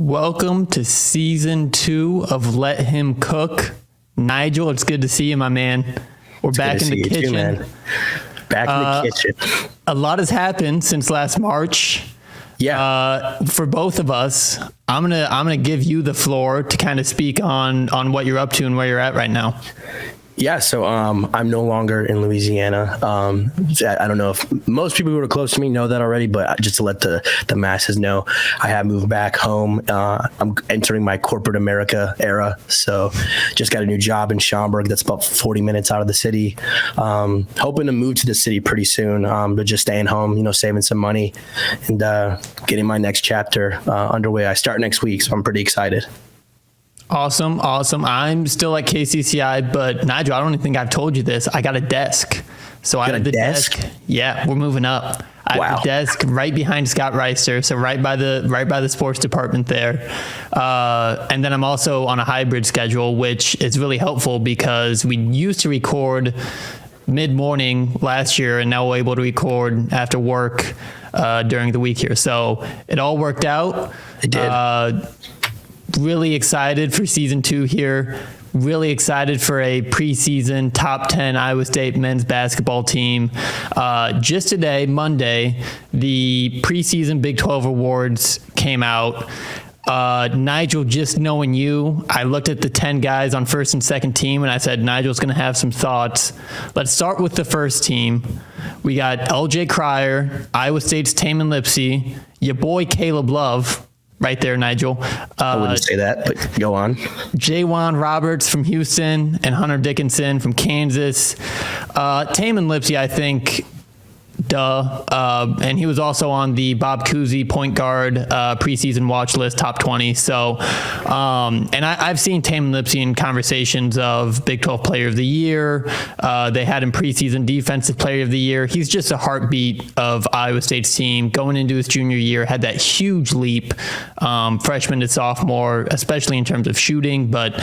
Welcome to season 2 of Let Him Cook. Nigel, it's good to see you, my man. We're back in the kitchen. Too, man. Back in the kitchen. A lot has happened since last March. Yeah. For both of us, I'm gonna give you the floor to kind of speak on what you're up to and where you're at right now. Yeah, so I'm no longer in Louisiana. I don't know if most people who are close to me know that already, but just to let the masses know, I have moved back home. I'm entering my corporate America era, so just got a new job in Schaumburg that's about 40 minutes out of the city. Hoping to move to the city pretty soon, but just staying home, saving some money and getting my next chapter underway. I start next week, so I'm pretty excited. Awesome. I'm still at KCCI, but Nigel, I don't even think I've told you this. I got a desk. So I have the desk. Yeah, we're moving up. I have the desk right behind Scott Reister, so right by the sports department there. And then I'm also on a hybrid schedule, which is really helpful because we used to record mid-morning last year, and now we're able to record after work during the week here. So it all worked out. It did. Really excited for season 2 here. Really excited for a preseason top 10 Iowa State men's basketball team. Just today, Monday, the preseason Big 12 awards came out. Nigel, just knowing you, I looked at the 10 guys on first and second team, and I said, Nigel's going to have some thoughts. Let's start with the first team. We got LJ Cryer, Iowa State's Taman Lipsey, your boy Caleb Love, right there, Nigel. I wouldn't say that, but go on. Jaywan Roberts from Houston and Hunter Dickinson from Kansas. Taman Lipsey, I think, and he was also on the Bob Cousy point guard preseason watch list top 20. So, and I've seen Taman Lipsey in conversations of Big 12 Player of the Year. They had him preseason Defensive Player of the Year. He's just a heartbeat of Iowa State's team. Going into his junior year, had that huge leap, freshman to sophomore, especially in terms of shooting, but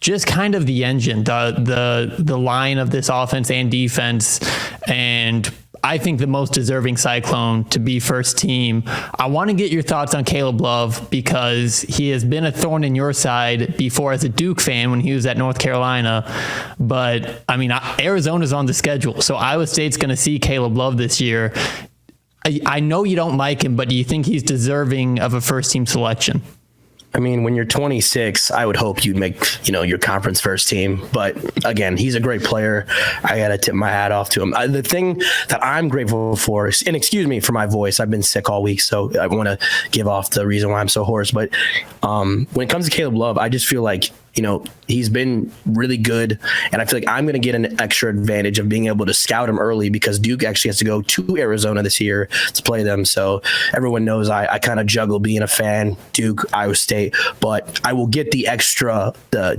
just kind of the engine, the line of this offense and defense, and I think the most deserving Cyclone to be first team. I want to get your thoughts on Caleb Love because he has been a thorn in your side before as a Duke fan when he was at North Carolina. But, I mean, Arizona's on the schedule, so Iowa State's going to see Caleb Love this year. I know you don't like him, but do you think he's deserving of a first-team selection? I mean, when you're 26, I would hope you'd make, your conference first team. But again, he's a great player. I got to tip my hat off to him. The thing that I'm grateful for is, and excuse me for my voice, I've been sick all week, so I want to give off the reason why I'm so hoarse. But when it comes to Caleb Love, I just feel like, he's been really good. And I feel like I'm going to get an extra advantage of being able to scout him early because Duke actually has to go to Arizona this year to play them. So everyone knows I kind of juggle being a fan, Duke, Iowa State, but I will get the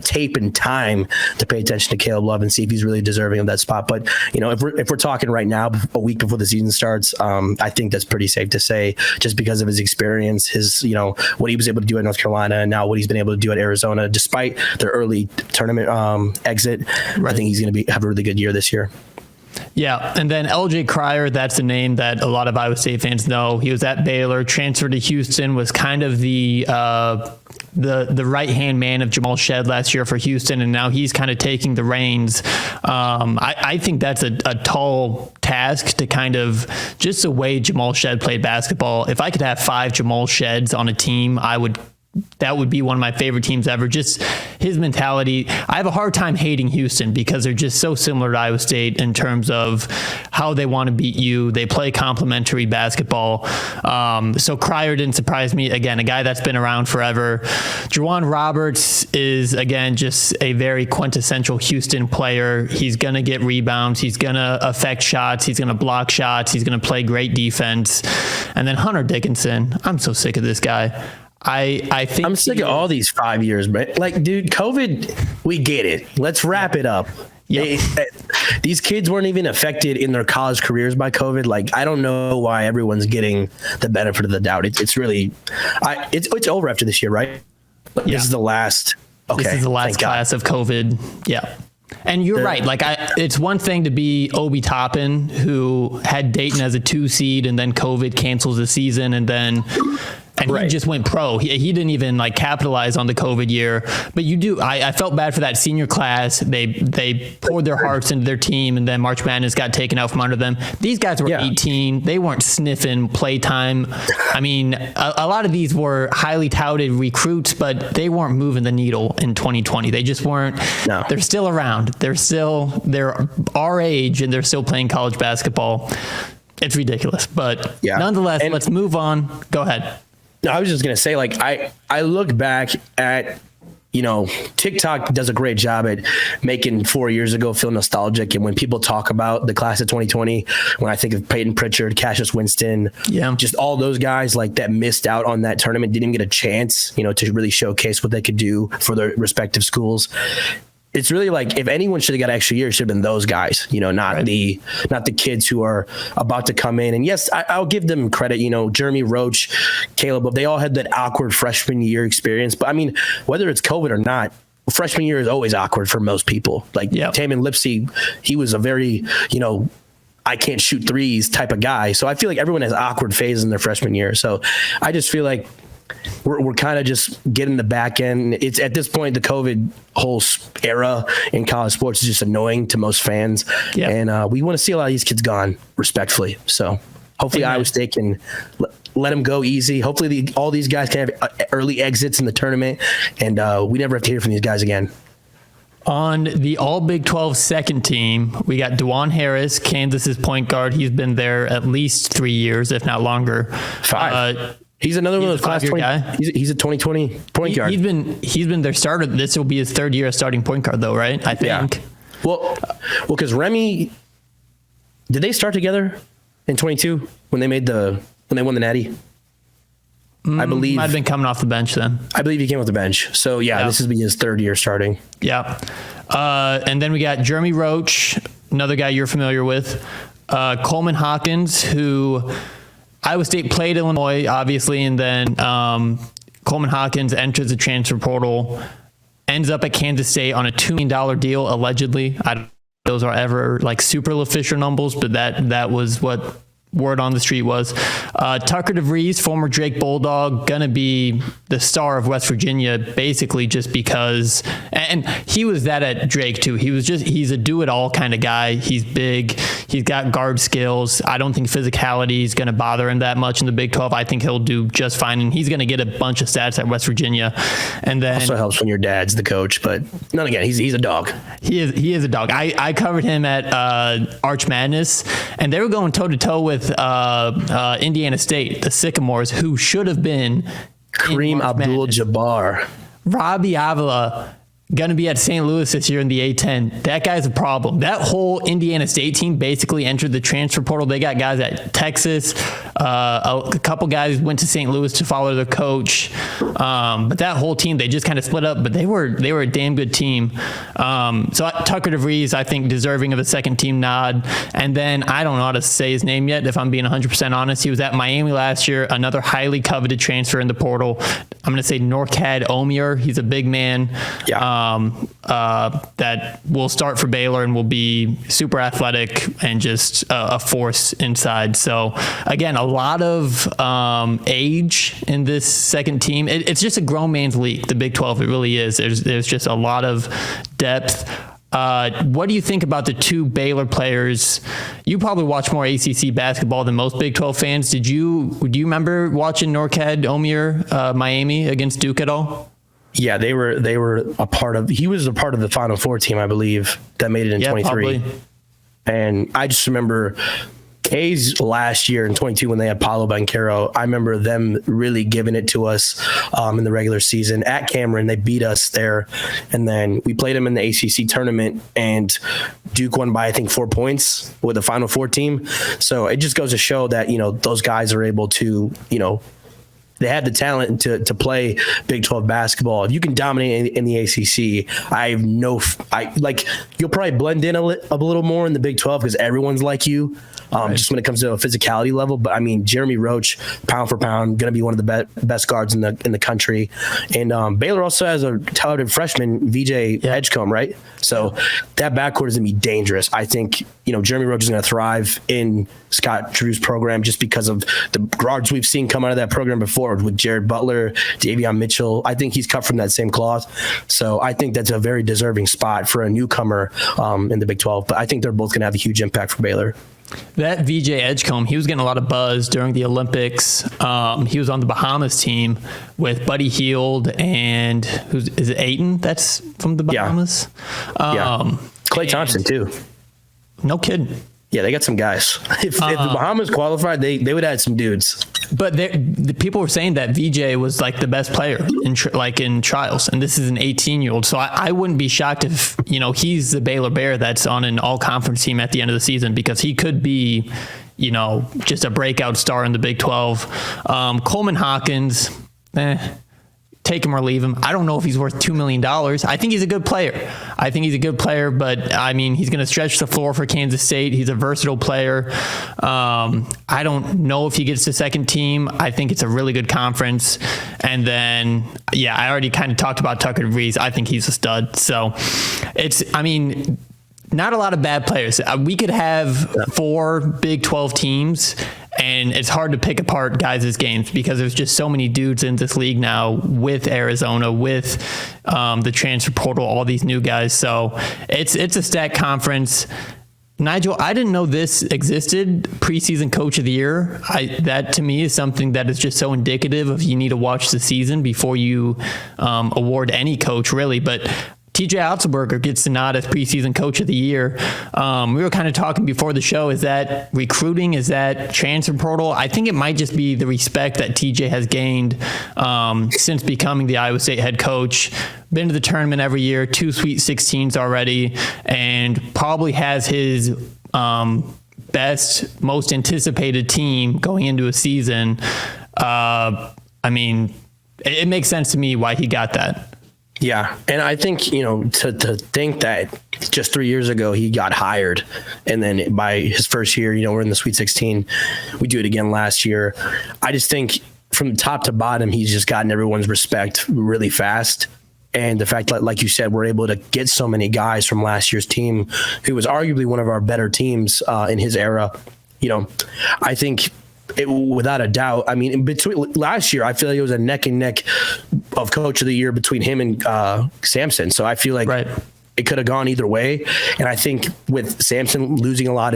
tape and time to pay attention to Caleb Love and see if he's really deserving of that spot. But, if we're talking right now, a week before the season starts, I think that's pretty safe to say just because of his experience, his, what he was able to do at North Carolina and now what he's been able to do at Arizona, despite their early tournament exit. Right. I think he's going to have a really good year this year. Yeah, and then LJ Cryer, that's a name that a lot of Iowa State fans know. He was at Baylor, transferred to Houston, was kind of the right-hand man of Jamal Shead last year for Houston, and now he's kind of taking the reins. I think that's a tall task to kind of just the way Jamal Shead played basketball. If I could have 5 Jamal Sheads on a team, that would be one of my favorite teams ever. Just his mentality. I have a hard time hating Houston because they're just so similar to Iowa State in terms of how they want to beat you. They play complementary basketball. So Cryer didn't surprise me. Again, a guy that's been around forever. Jaywan Roberts is, again, just a very quintessential Houston player. He's going to get rebounds. He's going to affect shots. He's going to block shots. He's going to play great defense. And then Hunter Dickinson. I'm so sick of this guy. I think I'm sick of all these 5 years, but dude, COVID, we get it. Let's wrap it up. Yep. These kids weren't even affected in their college careers by COVID. I don't know why everyone's getting the benefit of the doubt. It's really, it's over after this year, right? Yeah. This is the last. Okay. This is the last class of COVID. Yeah. And you're right. It's one thing to be Obi Toppin, who had Dayton as a 2 seed, and then COVID cancels the season, and then And he just went pro. He didn't even like capitalize on the COVID year. But I felt bad for that senior class. They poured their hearts into their team, and then March Madness got taken out from under them. These guys were 18. They weren't sniffing playtime. I mean, a lot of these were highly touted recruits, but they weren't moving the needle in 2020. They just weren't. No. They're still around. They're our age, and they're still playing college basketball. It's ridiculous. But nonetheless, let's move on. Go ahead. No, I was just going to say, like, I look back at, TikTok does a great job at making 4 years ago feel nostalgic. And when people talk about the class of 2020, when I think of Peyton Pritchard, Cassius Winston, just all those guys like that missed out on that tournament, didn't even get a chance, to really showcase what they could do for their respective schools. It's really like, if anyone should have got extra year, it should have been those guys, not the kids who are about to come in. And yes, I'll give them credit, Jeremy Roach, Caleb, they all had that awkward freshman year experience. But I mean, whether it's COVID or not, freshman year is always awkward for most people. Like Taman Lipsy, he was a very, I can't shoot threes type of guy. So I feel like everyone has awkward phases in their freshman year. So I just feel like we're kind of just getting the back end. It's at this point, the COVID whole era in college sports is just annoying to most fans. And we want to see a lot of these kids gone respectfully. So hopefully Iowa State can let them go easy. Hopefully all these guys can have early exits in the tournament, and we never have to hear from these guys again. On the all Big 12 second team, we got DeJuan Harris, Kansas's point guard. He's been there at least 3 years, if not longer. 5. He's another one of those class 20 guy. He's a 2020 point guard. He's been their starter. This will be his third year as starting point guard, though, right? I think. Yeah. Well, because Remy, did they start together in 22 when they won the Natty? I believe might have been coming off the bench then. I believe he came off the bench. So this will be his third year starting. Yeah. And then we got Jeremy Roach, another guy you're familiar with. Coleman Hawkins, who Iowa State played Illinois, obviously, and then Coleman Hawkins enters the transfer portal, ends up at Kansas State on a $2 million deal, allegedly. I don't know if those are ever like super official numbers, but that was what word on the street was. Tucker DeVries, former Drake Bulldog, gonna be the star of West Virginia, basically just because, and he was that at Drake too. He's a do-it-all kind of guy. He's big. He's got guard skills. I don't think physicality is gonna bother him that much in the Big 12. I think he'll do just fine, and he's gonna get a bunch of stats at West Virginia. And then also helps when your dad's the coach, but then again, he's a dog. He is a dog. I covered him at Arch Madness, and they were going toe-to-toe with Indiana State, the Sycamores, who should have been Kareem Abdul-Jabbar. Robbie Avila going to be at St. Louis this year in the A-10. That guy's a problem. That whole Indiana State team basically entered the transfer portal. They got guys at Texas. A couple guys went to St. Louis to follow their coach. But that whole team, they just kind of split up. But they were a damn good team. So Tucker DeVries, I think, deserving of a second team nod. And then I don't know how to say his name yet, if I'm being 100% honest. He was at Miami last year, another highly coveted transfer in the portal. I'm going to say Norcad Omier. He's a big man. Yeah. That will start for Baylor and will be super athletic and just a force inside. So again, a lot of age in this second team. It's just a grown man's league, the Big 12. It really is. There's just a lot of depth. What do you think about the two Baylor players? You probably watch more ACC basketball than most Big 12 fans. Do you remember watching Norcad Omier Miami against Duke at all? Yeah, they were he was a part of the Final Four team, I believe, that made it in 23. Probably. And I just remember K's last year in 22 when they had Paolo Banchero. I remember them really giving it to us in the regular season at Cameron. They beat us there, and then we played them in the ACC tournament, and Duke won by I think 4 points with the Final Four team. So it just goes to show that those guys are able to they have the talent to play Big 12 basketball. If you can dominate in the ACC, you'll probably blend in a little more in the Big 12 because everyone's like you. Just when it comes to a physicality level. But I mean, Jeremy Roach, pound for pound, going to be one of the best guards in the country. And Baylor also has a talented freshman, VJ Edgecombe, right? So that backcourt is going to be dangerous. I think, Jeremy Roach is going to thrive in Scott Drew's program just because of the guards we've seen come out of that program before. board with Jared Butler, Davion Mitchell. I think he's cut from that same cloth. So I think that's a very deserving spot for a newcomer in the Big 12. But I think they're both going to have a huge impact for Baylor. That VJ Edgecombe, he was getting a lot of buzz during the Olympics. He was on the Bahamas team with Buddy Hield and is it Ayton? That's from the Bahamas. Klay Thompson too. No kidding. Yeah, they got some guys. If the Bahamas qualified, they would add some dudes. But the people were saying that VJ was like the best player in trials, and this is an 18-year-old. So I wouldn't be shocked if he's the Baylor Bear that's on an all-conference team at the end of the season, because he could be just a breakout star in the Big 12. Coleman Hawkins, take him or leave him. I don't know if he's worth $2 million. I think he's a good player. But I mean, he's going to stretch the floor for Kansas State. He's a versatile player. I don't know if he gets to second team. I think it's a really good conference. And then, I already kind of talked about Tucker DeVries. I think he's a stud. So not a lot of bad players. We could have 4 Big 12 teams, and it's hard to pick apart guys' games because there's just so many dudes in this league now with Arizona, with the transfer portal, all these new guys. So it's a stacked conference. Nigel, I didn't know this existed, preseason coach of the year. That to me is something that is just so indicative of you need to watch the season before you award any coach, really. But TJ Otzelberger gets the nod as preseason coach of the year. We were kind of talking before the show. Is that recruiting? Is that transfer portal? I think it might just be the respect that TJ has gained since becoming the Iowa State head coach. Been to the tournament every year, 2 Sweet 16s already, and probably has his best, most anticipated team going into a season. It makes sense to me why he got that. Yeah, and I think, to think that just 3 years ago he got hired, and then by his first year, we're in the Sweet 16. We do it again last year. I just think from top to bottom, he's just gotten everyone's respect really fast. And the fact that, like you said, we're able to get so many guys from last year's team, who was arguably one of our better teams in his era, I think without a doubt. In between last year, I feel like it was a neck and neck of coach of the year between him and Sampson. So I feel like it could have gone either way. And I think with Sampson losing not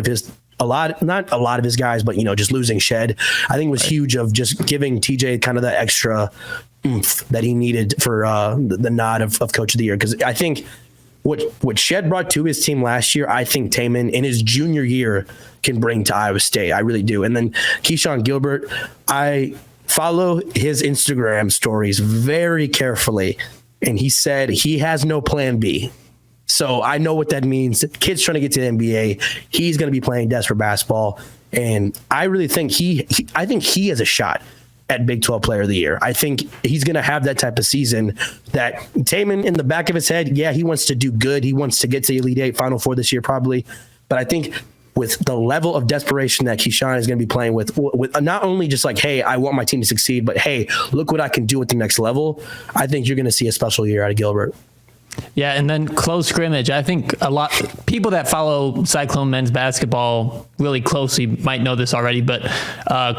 a lot of his guys, but just losing Shed, I think was huge of just giving TJ kind of that extra oomph that he needed for the nod of coach of the year. Because I think what Shed brought to his team last year, I think Taman in his junior year can bring to Iowa State. I really do. And then Keyshawn Gilbert, I follow his Instagram stories very carefully, and he said he has no plan B. So I know what that means. Kid's trying to get to the NBA. He's going to be playing desperate basketball, and I really think I think he has a shot at Big 12 Player of the Year. I think he's going to have that type of season that Taman in the back of his head, he wants to do good. He wants to get to the Elite Eight, Final Four this year probably. But I think with the level of desperation that Keyshawn is going to be playing with not only just like, hey, I want my team to succeed, but hey, look what I can do at the next level. I think you're going to see a special year out of Gilbert. Yeah, and then close scrimmage. I think a lot people that follow Cyclone men's basketball really closely might know this already, but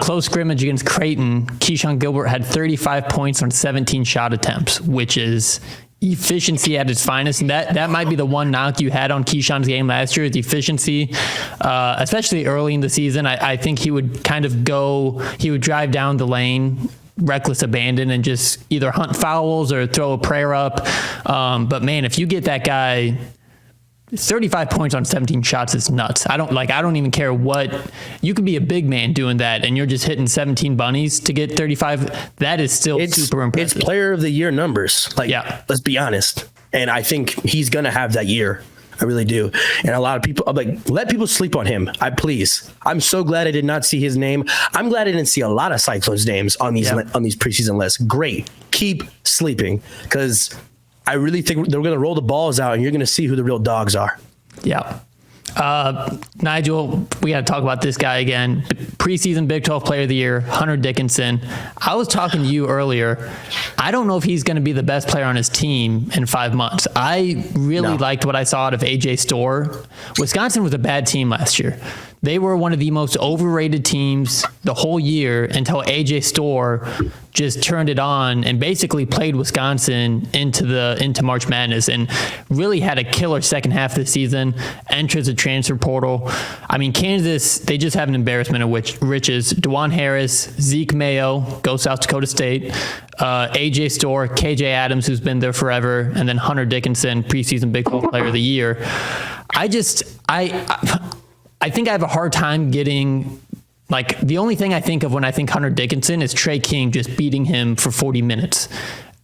close scrimmage against Creighton, Keyshawn Gilbert had 35 points on 17 shot attempts, which is efficiency at its finest. And that might be the one knock you had on Keyshawn's game last year, is efficiency, especially early in the season. I think he would drive down the lane, reckless abandon, and just either hunt fouls or throw a prayer up. But man, if you get that guy 35 points on 17 shots is nuts. I don't even care what, you could be a big man doing that and you're just hitting 17 bunnies to get 35. That is still super impressive. It's player of the year numbers. Let's be honest. And I think he's going to have that year. I really do. And a lot of people, let people sleep on him. I'm so glad I did not see his name. I'm glad I didn't see a lot of Cyclones names on these preseason lists. Great. Keep sleeping, because I really think they're going to roll the balls out and you're going to see who the real dogs are. Yeah. Nigel, we got to talk about this guy again. Preseason Big 12 Player of the Year, Hunter Dickinson. I was talking to you earlier. I don't know if he's going to be the best player on his team in 5 months. I really liked what I saw out of AJ Storr. Wisconsin was a bad team last year. they were one of the most overrated teams the whole year until AJ Storr just turned it on and basically played Wisconsin into March Madness and really had a killer second half of the season, enters the transfer portal. I mean, Kansas, they just have an embarrassment of riches. DeJuan Harris, Zeke Mayo, go South Dakota State, AJ Storr, KJ Adams, who's been there forever, and then Hunter Dickinson, preseason Big 12 Player of the Year. I think I have a hard time getting, like, the only thing I think of when I think Hunter Dickinson is Trey King just beating him for 40 minutes.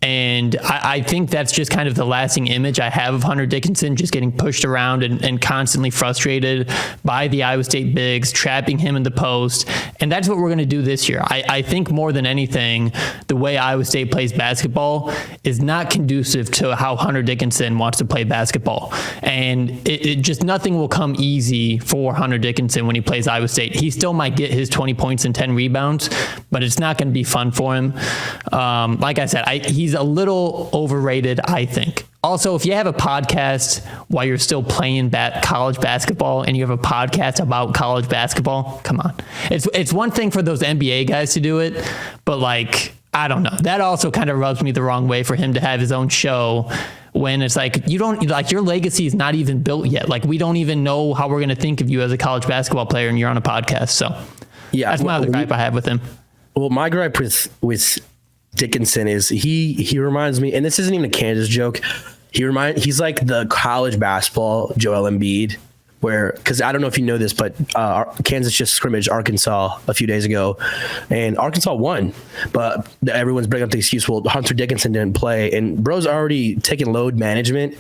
And I think that's just kind of the lasting image I have of Hunter Dickinson, just getting pushed around and constantly frustrated by the Iowa State bigs, trapping him in the post. And that's what we're going to do this year. I think more than anything, the way Iowa State plays basketball is not conducive to how Hunter Dickinson wants to play basketball. And it just, nothing will come easy for Hunter Dickinson when he plays Iowa State. He still might get his 20 points and 10 rebounds, but it's not going to be fun for him. Like I said, he's a little overrated, I think. Also, if you have a podcast while you're still playing college basketball and you have a podcast about college basketball, come on. It's one thing for those NBA guys to do it, but like, I don't know. That also kind of rubs me the wrong way for him to have his own show when it's like, you don't, like, your legacy is not even built yet. Like, we don't even know how we're going to think of you as a college basketball player and you're on a podcast. So yeah, that's my other gripe I have with him. Well, my gripe with Dickinson is he reminds me, and this isn't even a Kansas joke. He's like the college basketball Joel Embiid, because I don't know if you know this, but Kansas just scrimmaged Arkansas a few days ago, and Arkansas won. But everyone's bringing up the excuse, well, Hunter Dickinson didn't play, and bro's already taking load management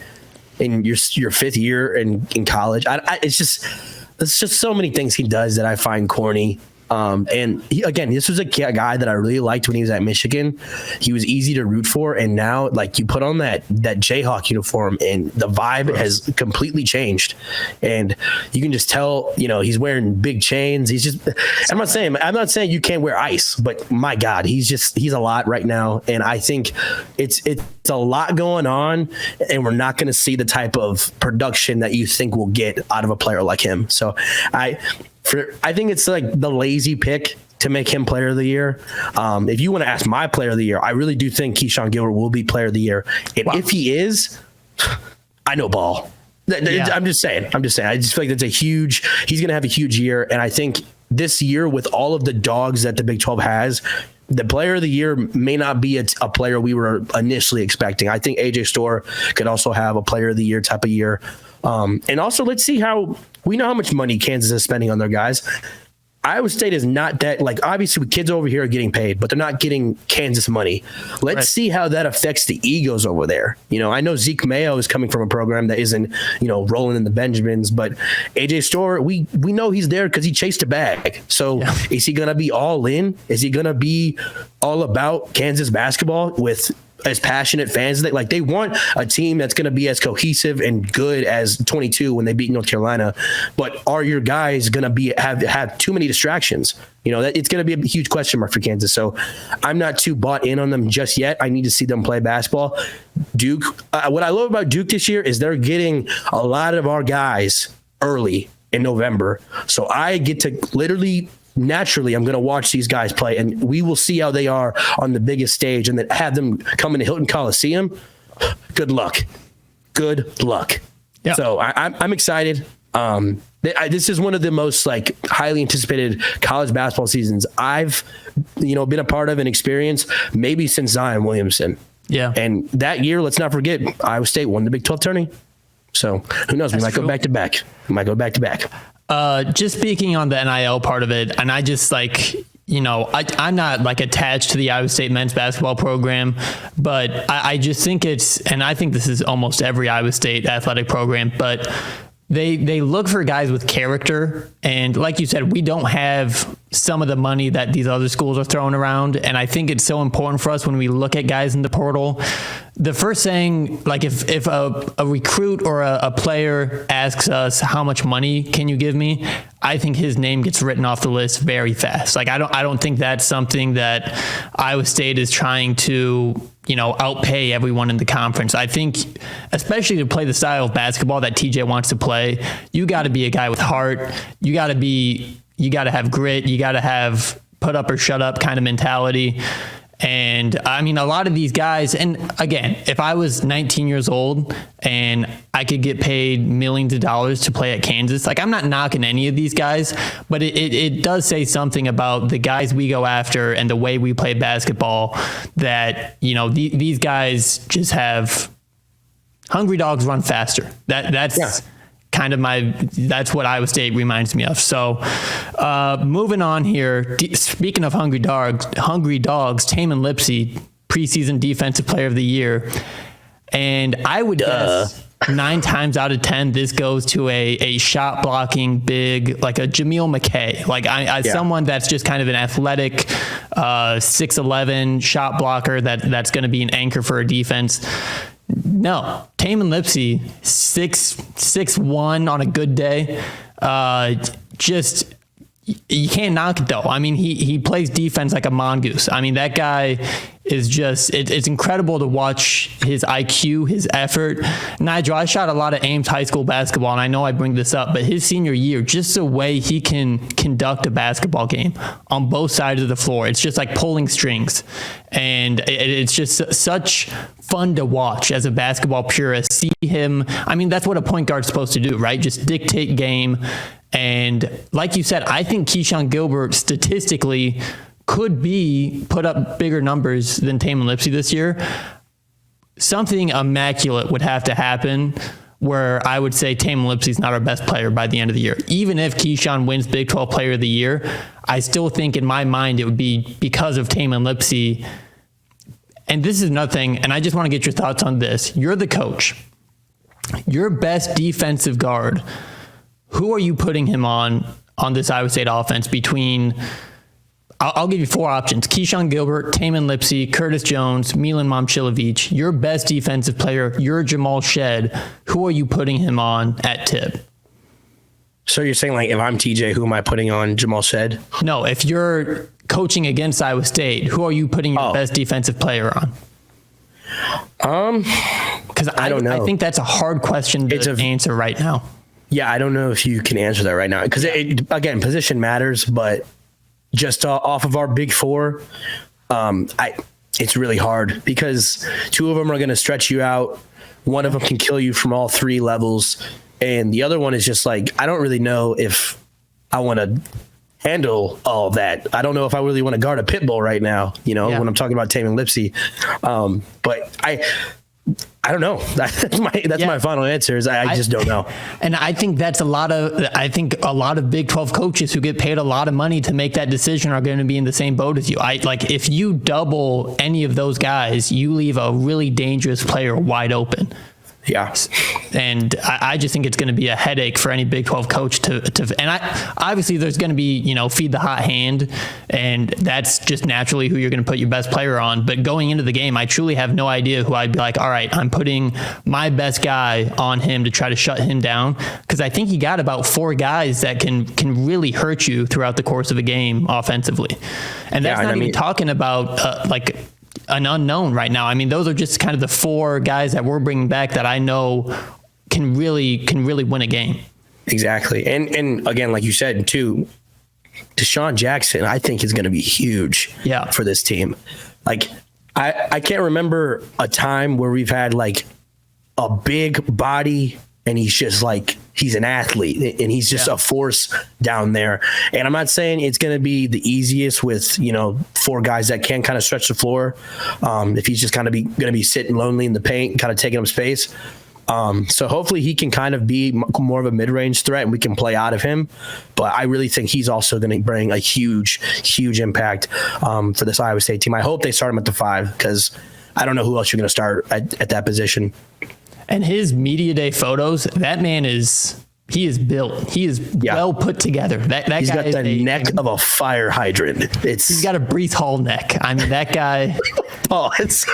in your fifth year in college. It's just so many things he does that I find corny. And this was a guy that I really liked when he was at Michigan. He was easy to root for, and now, like, you put on that Jayhawk uniform and the vibe has completely changed. And you can just tell, he's wearing big chains. He's just, I'm not saying you can't wear ice, but my God, he's a lot right now. And I think it's a lot going on, and we're not going to see the type of production that you think we'll get out of a player like him. So I think it's like the lazy pick to make him player of the year. If you want to ask my player of the year, I really do think Keyshawn Gilbert will be player of the year. And if he is, I know ball. Yeah. I'm just saying. I just feel like he's going to have a huge year. And I think this year, with all of the dogs that the Big 12 has, the player of the year may not be a player we were initially expecting. I think AJ Storr could also have a player of the year type of year. And also, let's see we know how much money Kansas is spending on their guys. Iowa State is not that, like, obviously kids over here are getting paid, but they're not getting Kansas money. Let's see how that affects the egos over there. I know Zeke Mayo is coming from a program that isn't, rolling in the Benjamins, but AJ Storr, we know he's there because he chased a bag. So Is he going to be all in? Is he going to be all about Kansas basketball with as passionate fans that, like, they want a team that's going to be as cohesive and good as 22 when they beat North Carolina, but are your guys going to have too many distractions? That it's going to be a huge question mark for Kansas. So I'm not too bought in on them just yet. I need to see them play basketball. Duke, what I love about Duke this year is they're getting a lot of our guys early in November. So I get to naturally, I'm going to watch these guys play, and we will see how they are on the biggest stage, and then have them come into Hilton Coliseum. Good luck. Yeah. So I'm excited. This is one of the most, like, highly anticipated college basketball seasons I've been a part of and experienced, maybe since Zion Williamson. Yeah. And that year, let's not forget, Iowa State won the Big 12 tourney. So who knows? We might go back to back. Just speaking on the NIL part of it, and I just, like, I'm not, like, attached to the Iowa State men's basketball program, but I just think and I think this is almost every Iowa State athletic program, but they look for guys with character. And like you said, we don't have some of the money that these other schools are throwing around. And I think it's so important for us when we look at guys in the portal. The first thing, like if a recruit or a player asks us, how much money can you give me? I think his name gets written off the list very fast. Like, I don't think that's something that Iowa State is trying to, outpay everyone in the conference. I think, especially to play the style of basketball that TJ wants to play, you got to be a guy with heart. You got to have grit. You got to have put up or shut up kind of mentality. And I mean, a lot of these guys, and again, if I was 19 years old and I could get paid millions of dollars to play at Kansas, like, I'm not knocking any of these guys, but it does say something about the guys we go after and the way we play basketball that, these guys just have hungry dogs run faster. That's kind of that's what Iowa State reminds me of. So moving on here, speaking of hungry dogs, Tamin Lipsey, preseason defensive player of the year. And I would guess 9 times out of 10, this goes to a shot blocking big, like a Jameel McKay, like someone that's just kind of an athletic 6'11" shot blocker that's going to be an anchor for a defense. No, Tamin Lipsey, 6'1" on a good day. Just, you can't knock it though. I mean, he plays defense like a mongoose. I mean, that guy is just, it's incredible to watch his IQ, his effort. Nigel, I shot a lot of Ames high school basketball, and I know I bring this up, but his senior year, just the way he can conduct a basketball game on both sides of the floor, it's just like pulling strings. And it's just such fun to watch as a basketball purist. See him, I mean, that's what a point guard's supposed to do, right? Just dictate game. And like you said, I think Keyshawn Gilbert statistically could put up bigger numbers than Tamin Lipsey this year. Something immaculate would have to happen where I would say Tamin Lipsey's not our best player by the end of the year. Even if Keyshawn wins Big 12 Player of the Year, I still think in my mind it would be because of Tamin Lipsey. And this is another thing, and I just want to get your thoughts on this. You're the coach. Your best defensive guard, who are you putting him on this Iowa State offense between, I'll give you 4 options: Keyshawn Gilbert, Tamin Lipsey, Curtis Jones, Milan Momcilovic. Your best defensive player, you're Jamal Shed. Who are you putting him on at tip? So you're saying, like, if I'm TJ, who am I putting on Jamal Shed? No, if you're coaching against Iowa State, who are you putting your best defensive player on? Because I don't know. I think that's a hard question to answer right now. Yeah, I don't know if you can answer that right now. Because, again, position matters, but just off of our big 4, it's really hard because 2 of them are going to stretch you out. One of them can kill you from all 3 levels. And the other one is just like, I don't really know if I want to handle all of that. I don't know if I really want to guard a pit bull right now, when I'm talking about Tamin Lipsey. But I don't know. That's my final answer. I just don't know. And I think a lot of Big 12 coaches who get paid a lot of money to make that decision are going to be in the same boat as you. If you double any of those guys, you leave a really dangerous player wide open. Yeah. And I just think it's going to be a headache for any Big 12 coach obviously there's going to be, feed the hot hand, and that's just naturally who you're going to put your best player on. But going into the game, I truly have no idea who I'd be like, all right, I'm putting my best guy on him to try to shut him down. Because I think he got about 4 guys that can really hurt you throughout the course of a game offensively. And that's not even talking about an unknown right now. I mean, those are just kind of the 4 guys that we're bringing back that I know can really win a game. Exactly. And again, like you said too, Deshaun Jackson, I think is going to be huge for this team. Like, I can't remember a time where we've had like a big body and he's just like, he's an athlete and he's just a force down there. And I'm not saying it's going to be the easiest with, 4 guys that can kind of stretch the floor. If he's just kind of going to be sitting lonely in the paint, kind of taking up space. So hopefully he can kind of be more of a mid-range threat and we can play out of him. But I really think he's also going to bring a huge, huge impact for this Iowa State team. I hope they start him at the 5 because I don't know who else you're going to start at that position. And his media day photos, that man is he is built. He is well put together. That he's guy got the neck of a fire hydrant. He's got a Breece Hall neck. I mean, that guy. Pause.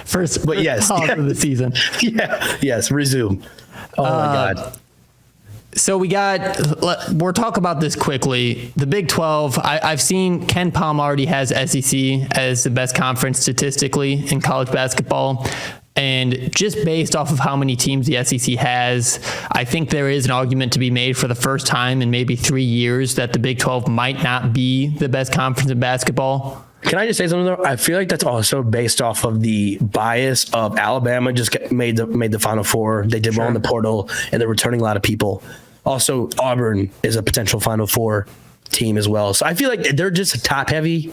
First pause of the season. Yeah. Yes. Resume. Oh my God. So we'll talk about this quickly. The Big 12, I've seen Ken Palm already has SEC as the best conference statistically in college basketball. And just based off of how many teams the SEC has, I think there is an argument to be made for the first time in maybe 3 years that the Big 12 might not be the best conference in basketball. Can I just say something though? I feel like that's also based off of the bias of Alabama made the Final Four. They did well in the portal, and they're returning a lot of people. Also, Auburn is a potential Final Four team as well. So I feel like they're just top heavy,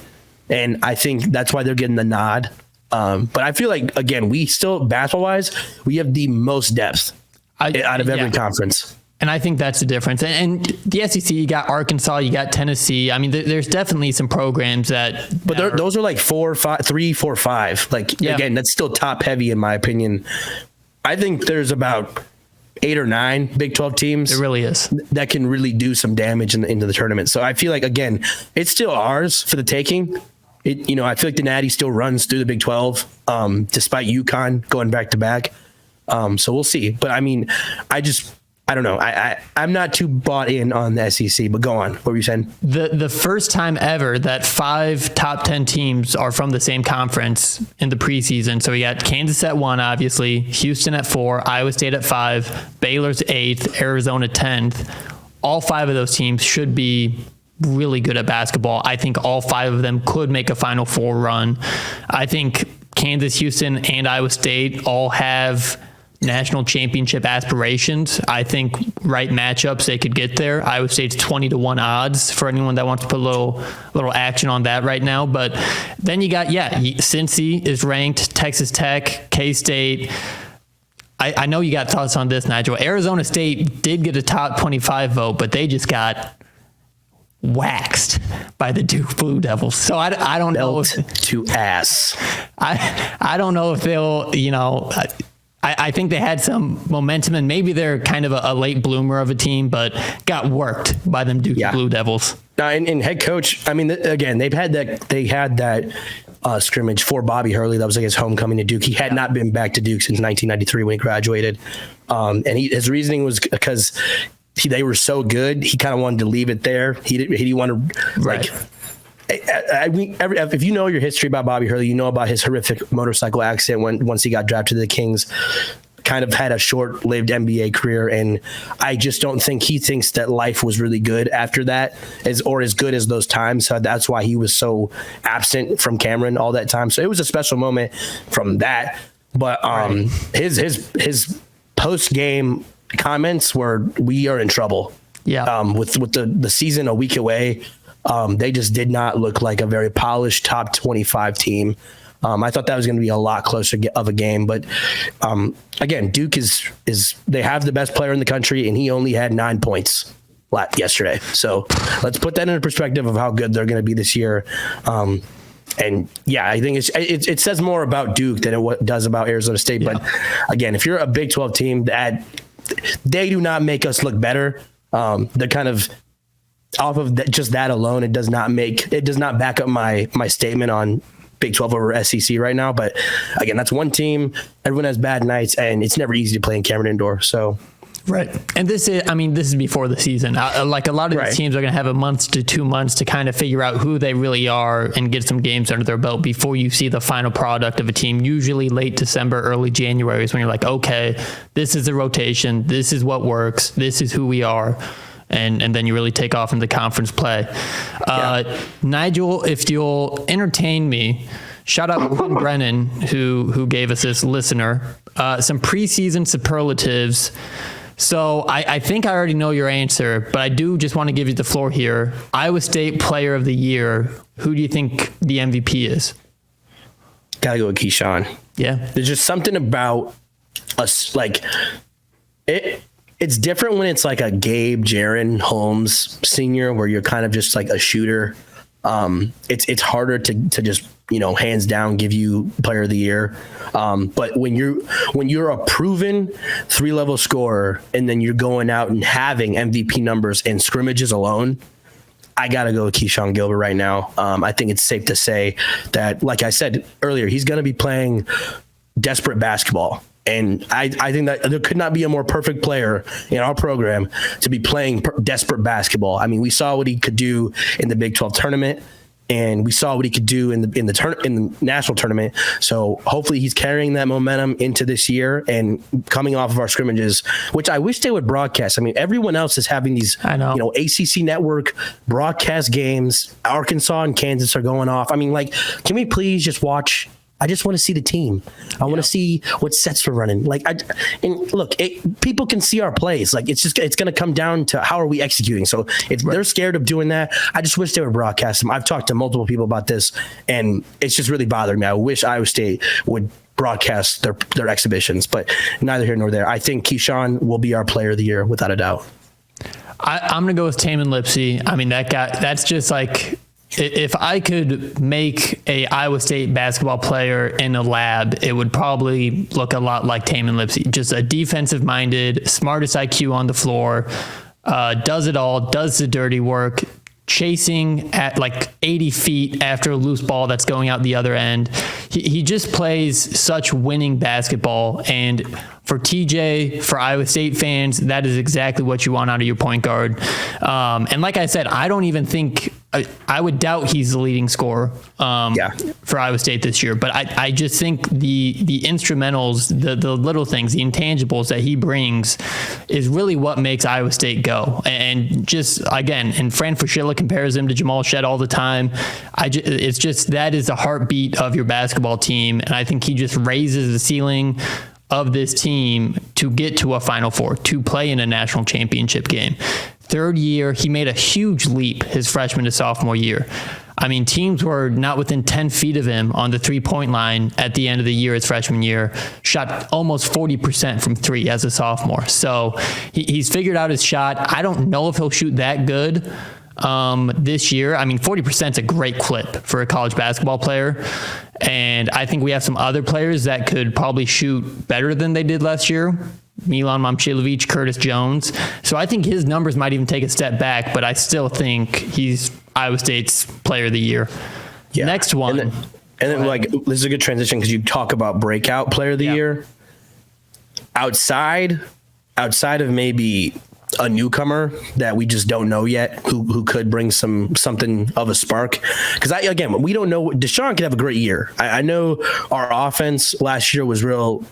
and I think that's why they're getting the nod. But I feel like, again, we still, basketball wise, we have the most depth out of every conference. And I think that's the difference. And the SEC, you got Arkansas, you got Tennessee. I mean, there's definitely some programs but those are like 4, 5, 3, 4, 5. Like, again, that's still top heavy in my opinion. I think there's about 8 or 9 Big 12 teams. It really is. That can really do some damage into the tournament. So I feel like, again, it's still ours for the taking. I feel like the Natty still runs through the Big 12, despite UConn going back to back. So we'll see. But I mean, I don't know. I'm not too bought in on the SEC, but go on. What were you saying? The first time ever that 5 top 10 teams are from the same conference in the preseason. So we got Kansas at 1, obviously, Houston at 4, Iowa State at 5, Baylor's 8th, Arizona 10th. All 5 of those teams should be really good at basketball. I think all 5 of them could make a Final Four run. I think Kansas, Houston, and Iowa State all have national championship aspirations. I think right matchups, they could get there. Iowa State's 20-1 odds for anyone that wants to put a little action on that right now. But then you got, Cincy is ranked, Texas Tech, K-State. I know you got thoughts on this, Nigel. Arizona State did get a top 25 vote, but they just got waxed by the Duke Blue Devils. So I don't know. To ass. I don't know if they'll, I think they had some momentum, and maybe they're kind of a late bloomer of a team, but got worked by them Duke Blue Devils. And head coach, I mean, again, they had that scrimmage for Bobby Hurley. That was like his homecoming to Duke. He had not been back to Duke since 1993 when he graduated. And his reasoning was because they were so good, he kind of wanted to leave it there. He didn't want to, like, if you know your history about Bobby Hurley, you know about his horrific motorcycle accident once he got drafted to the Kings. Kind of had a short-lived NBA career, and I just don't think he thinks that life was really good after that, or as good as those times. So that's why he was so absent from Cameron all that time. So it was a special moment from that. But his post-game comments were, "We are in trouble." Yeah. With the season a week away. They just did not look like a very polished top 25 team. I thought that was going to be a lot closer of a game, but again, Duke is they have the best player in the country, and he only had 9 points yesterday. So let's put that into perspective of how good they're going to be this year. And yeah, I think it says more about Duke than it does about Arizona State. Yeah. But again, if you're a Big 12 team, they do not make us look better. They're kind of off of just that alone. It does not back up my statement on Big 12 over SEC right now. But again, that's one team. Everyone has bad nights, and it's never easy to play in Cameron Indoor. So. Right. And this is before the season. Like a lot of these teams are going to have a month to 2 months to kind of figure out who they really are and get some games under their belt before you see the final product of a team. Usually late December, early January is when you're like, okay, this is the rotation. This is what works. This is who we are. And then you really take off into conference play. Nigel, if you'll entertain me, shout out Quinn Brennan, who gave us this listener, some preseason superlatives. So I think I already know your answer, but I do just want to give you the floor here. Iowa State Player of the Year, who do you think the MVP is? Gotta go with Keyshawn. Yeah. There's just something about us, like, it's different when it's like a Gabe, Jaron, Holmes senior, where you're kind of just like a shooter. it's harder to just, hands down give you player of the year. But when you're a proven 3-level scorer and then you're going out and having MVP numbers in scrimmages alone, I got to go with Keyshawn Gilbert right now. I think it's safe to say that, like I said earlier, he's going to be playing desperate basketball. And I think that there could not be a more perfect player in our program to be playing desperate basketball. I mean, we saw what he could do in the Big 12 tournament, and we saw what he could do in the national tournament. So hopefully he's carrying that momentum into this year and coming off of our scrimmages, which I wish they would broadcast. I mean, everyone else is having these, ACC network broadcast games. Arkansas and Kansas are going off. I mean, can we please just watch? I just want to see the team. I want to see what sets we're running. People can see our plays. It's going to come down to how are we executing. So if they're scared of doing that, I just wish they would broadcast them. I've talked to multiple people about this, and it's just really bothering me. I wish Iowa State would broadcast their exhibitions, but neither here nor there. I think Keyshawn will be our player of the year without a doubt. I'm going to go with Tamin Lipsey. I mean, that guy, that's just if I could make a Iowa State basketball player in a lab, it would probably look a lot like Tamin Lipsey. Just a defensive-minded, smartest IQ on the floor, does it all, does the dirty work, chasing at 80 feet after a loose ball that's going out the other end. He just plays such winning basketball. And for TJ, for Iowa State fans, that is exactly what you want out of your point guard. And like I said, I don't even think I would doubt he's the leading scorer for Iowa State this year. But I just think the instrumentals, the little things, the intangibles that he brings is really what makes Iowa State go. And just, again, and Fran Fraschilla compares him to Jamal Shead all the time. It's just that is the heartbeat of your basketball team. And I think he just raises the ceiling of this team to get to a Final Four, to play in a national championship game. Third year, he made a huge leap his freshman to sophomore year. I mean, teams were not within 10 feet of him on the three-point line at the end of the year his freshman year, shot almost 40% from three as a sophomore. So he's figured out his shot. I don't know if he'll shoot that good this year. I mean, 40% is a great clip for a college basketball player. And I think we have some other players that could probably shoot better than they did last year. Milan Momcilovic, Curtis Jones. So I think his numbers might even take a step back, but I still think he's Iowa State's player of the year. Yeah. Next one. And then this is a good transition because you talk about breakout player of the year. Outside of maybe a newcomer that we just don't know yet who could bring something of a spark. Because we don't know. Deshaun could have a great year. I know our offense last year was real,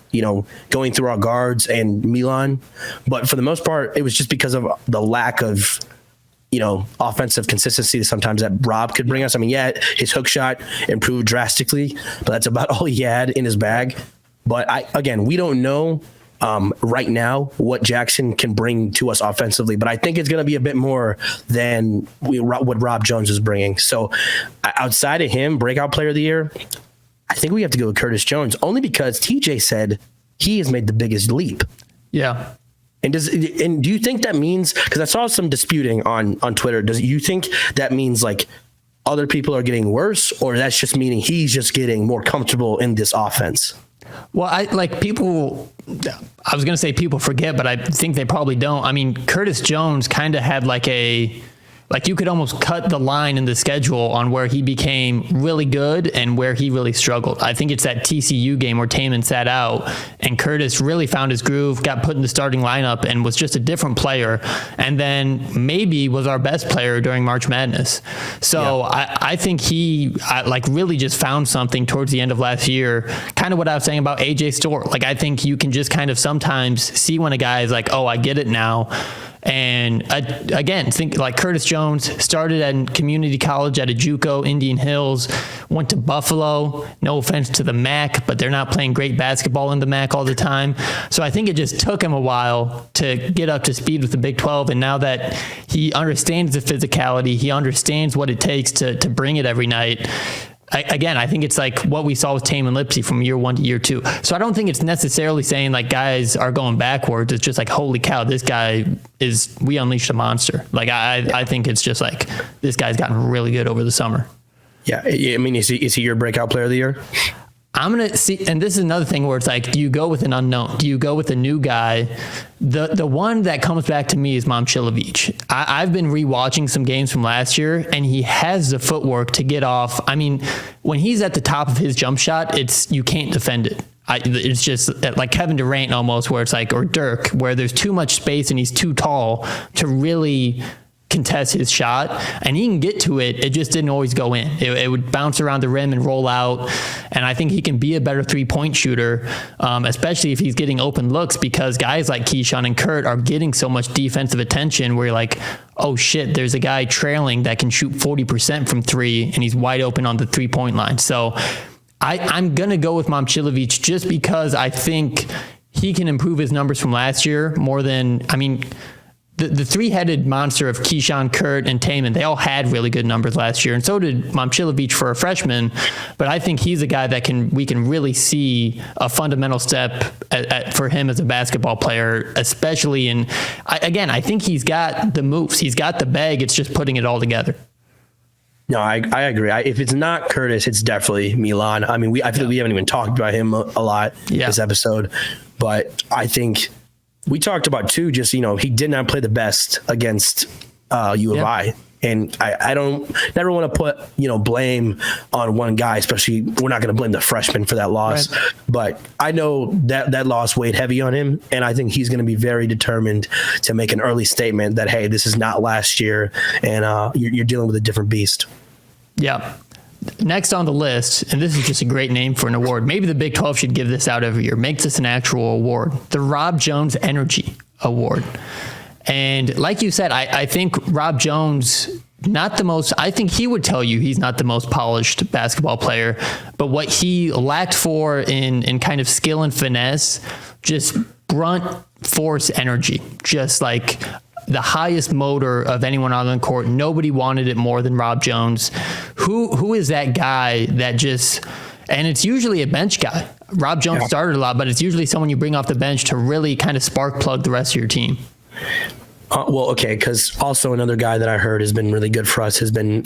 going through our guards and Milan, but for the most part, it was just because of the lack of, offensive consistency sometimes that Rob could bring us. I mean, his hook shot improved drastically, but that's about all he had in his bag. But we don't know right now what Jackson can bring to us offensively, but I think it's going to be a bit more than what Rob Jones is bringing. So outside of him, breakout player of the year, I think we have to go with Curtis Jones, only because TJ said he has made the biggest leap. Yeah. And do you think that means, because I saw some disputing on Twitter, do you think that means other people are getting worse, or that's just meaning he's just getting more comfortable in this offense? Well, I was going to say people forget, but I think they probably don't. I mean, Curtis Jones kind of had you could almost cut the line in the schedule on where he became really good and where he really struggled. I think it's that TCU game where Tamin sat out and Curtis really found his groove, got put in the starting lineup and was just a different player. And then maybe was our best player during March Madness. So I think he really just found something towards the end of last year. Kind of what I was saying about AJ Storr. I think you can just kind of sometimes see when a guy is oh, I get it now. And again, think Curtis Jones started at community college at a JUCO, Indian Hills, went to Buffalo. No offense to the MAC, but they're not playing great basketball in the MAC all the time. So I think it just took him a while to get up to speed with the Big 12. And now that he understands the physicality, he understands what it takes to bring it every night. again, I think it's like what we saw with Tame and Lipsy from year 1 to year 2. So I don't think it's necessarily saying like guys are going backwards. It's just like, holy cow, this guy we unleashed a monster. Like I think it's just like this guy's gotten really good over the summer. Yeah, I mean, is he your breakout player of the year? I'm going to see, and this is another thing where it's like, do you go with an unknown? Do you go with a new guy? The one that comes back to me is Momcilovic. I've been rewatching some games from last year, and he has the footwork to get off. I mean, when he's at the top of his jump shot, you can't defend it. It's just like Kevin Durant almost, where it's like, or Dirk, where there's too much space and he's too tall to really contest his shot, and he can get to it. It just didn't always go in. It would bounce around the rim and roll out. And I think he can be a better 3-point shooter, especially if he's getting open looks, because guys like Keyshawn and Kurt are getting so much defensive attention where you're like, oh shit, there's a guy trailing that can shoot 40% from 3 and he's wide open on the 3-point line. So I'm going to go with Momcilovic just because I think he can improve his numbers from last year more than, I mean, the three-headed monster of Keyshawn, Kurt, and Taman, they all had really good numbers last year, and so did Momcilovic for a freshman. But I think he's a guy that we can really see a fundamental step for him as a basketball player, especially I think he's got the moves. He's got the bag. It's just putting it all together. No, I agree. If it's not Curtis, it's definitely Milan. I mean, I feel like we haven't even talked about him a lot this episode, but I think we talked about too, just, he did not play the best against U of I. And I don't never want to put, blame on one guy, especially we're not going to blame the freshman for that loss. Right. But I know that loss weighed heavy on him. And I think he's going to be very determined to make an early statement that, hey, this is not last year. And you're dealing with a different beast. Yeah. Next on the list, and this is just a great name for an award. Maybe the Big 12 should give this out every year. Make this an actual award. The Rob Jones Energy Award. And like you said, I think Rob Jones, I think he would tell you he's not the most polished basketball player, but what he lacked for in kind of skill and finesse, just brunt force energy, just like the highest motor of anyone on the court. Nobody wanted it more than Rob Jones. Who is that guy that just, and it's usually a bench guy. Rob Jones started a lot, but it's usually someone you bring off the bench to really kind of spark plug the rest of your team. Okay, because also another guy that I heard has been really good for us has been